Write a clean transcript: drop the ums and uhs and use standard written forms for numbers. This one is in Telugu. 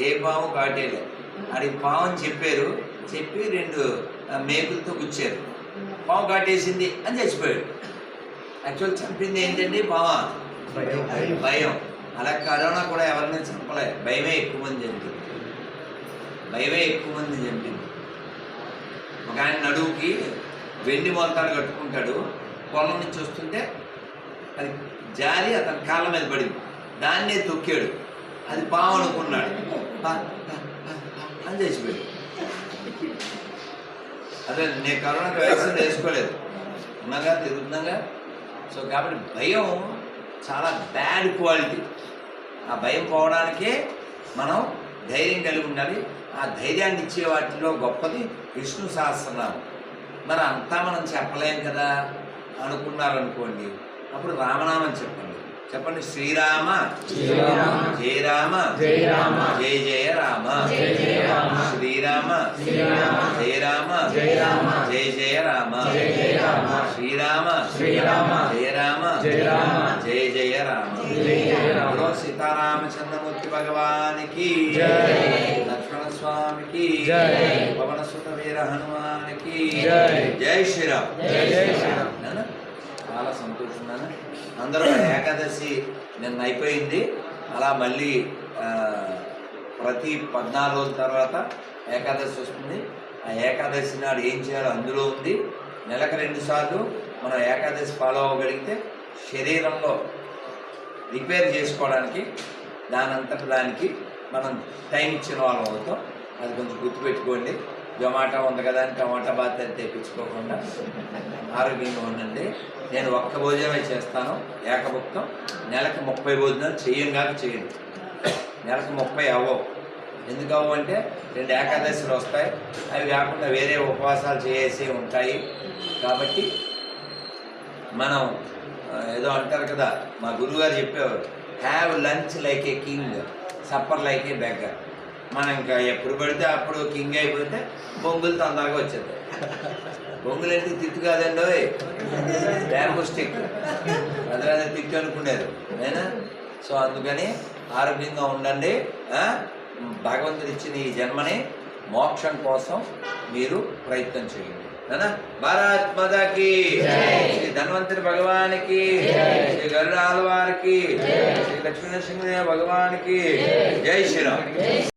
ఏ పాము కాటేలే. ఆడికి పాము అని చెప్పారు, చెప్పి 2 మేకులతో గుచ్చారు. పాము కాటేసింది అని చచ్చిపోయాడు. యాక్చువల్ చంపింది ఏంటండి? పామా? భయం. అలా కరోనా కూడా ఎవరిని చంపలే, భయమే ఎక్కువ మంది చంపింది. భయమే ఎక్కువ మంది చంపింది. ఒక ఆయన నడువుకి వెండి మొలతాడు కట్టుకుంటాడు, పొలం నుంచి వస్తుంటే అది జారి అతని కాళ్ళ మీద పడింది, దాన్నే తొక్కాడు, అది పాము అనుకున్నాడు, అని చచ్చిపోయాడు. అదే నేను కరోనాకి వ్యాక్సిన్ వేసుకోలేదు, ఉన్నాగా తిరుగుతున్నాగా. సో కాబట్టి భయం చాలా బ్యాడ్ క్వాలిటీ. ఆ భయం పోవడానికే మనం ధైర్యం కలిగి ఉండాలి. ఆ ధైర్యాన్ని ఇచ్చే వాటిలో గొప్పది విష్ణు సహస్రనామం. మరి అంతా మనం చెప్పలేం కదా అనుకున్నారనుకోండి, అప్పుడు రామనామం చెప్పండి. చెప్పండి, శ్రీరామ జయ రామ జయ జయ రామ, శ్రీరామ జయ రామ జయ జయ రామ, శ్రీరామ జయ రామ జయ జయ రామ. సీతారామచంద్రమూర్తి భగవానికి, లక్ష్మణ స్వామికి, పవన సుత వీర హనుమానికి జై శ్రీరామ్. చాలా సంతోషంగా అందరూ. ఏకాదశి నిన్న అయిపోయింది. అలా మళ్ళీ ప్రతి 14 రోజుల తర్వాత ఏకాదశి వస్తుంది. ఆ ఏకాదశి నాడు ఏం చేయాలో అందులో ఉంది. నెలకు 2 సార్లు మనం ఏకాదశి ఫాలో అవ్వగలిగితే శరీరంలో రిపేర్ చేసుకోవడానికి దానంతటి దానికి మనం టైం ఇచ్చిన వాళ్ళం అవుతాం. అది కొంచెం గుర్తుపెట్టుకోండి. జొమాటో ఉంది కదా అని టమాటా బాత్ తెప్పించుకోకుండా ఆరోగ్యంగా ఉండండి. నేను ఒక్క భోజనమే చేస్తాను, ఏకభుక్తం. నెలకు 30 భోజనాలు చేయంగాక చేయండి. నెలకు 30 అవ్వవు. ఎందుకు అవ్వవు అంటే 2 ఏకాదశులు వస్తాయి, అవి కాకుండా వేరే ఉపవాసాలు చేసి ఉంటాయి. కాబట్టి మనం ఏదో అంటారు కదా, మా గురువుగారు చెప్పేవారు, have lunch like a king, supper like A beggar. మనం ఇంకా ఎప్పుడు పడితే అప్పుడు కింగ్ అయిపోతే బొంగులు తొందరగా వచ్చేది. బొంగులు అంటే తిట్టు కాదండి, బ్యాంబూ స్టిక్, అదే తిట్టు అనుకునేది నేనా. సో అందుకని ఆరోగ్యంగా ఉండండి. భగవంతుడు ఇచ్చిన ఈ జన్మని మోక్షం కోసం మీరు ప్రయత్నం చేయండి. భారత్ మాతాకి, శ్రీ ధన్వంతరి భగవానికి, శ్రీ గరుడాల వారికి, శ్రీ లక్ష్మీ నరసింహ భగవానికి జై శ్రీరామ్.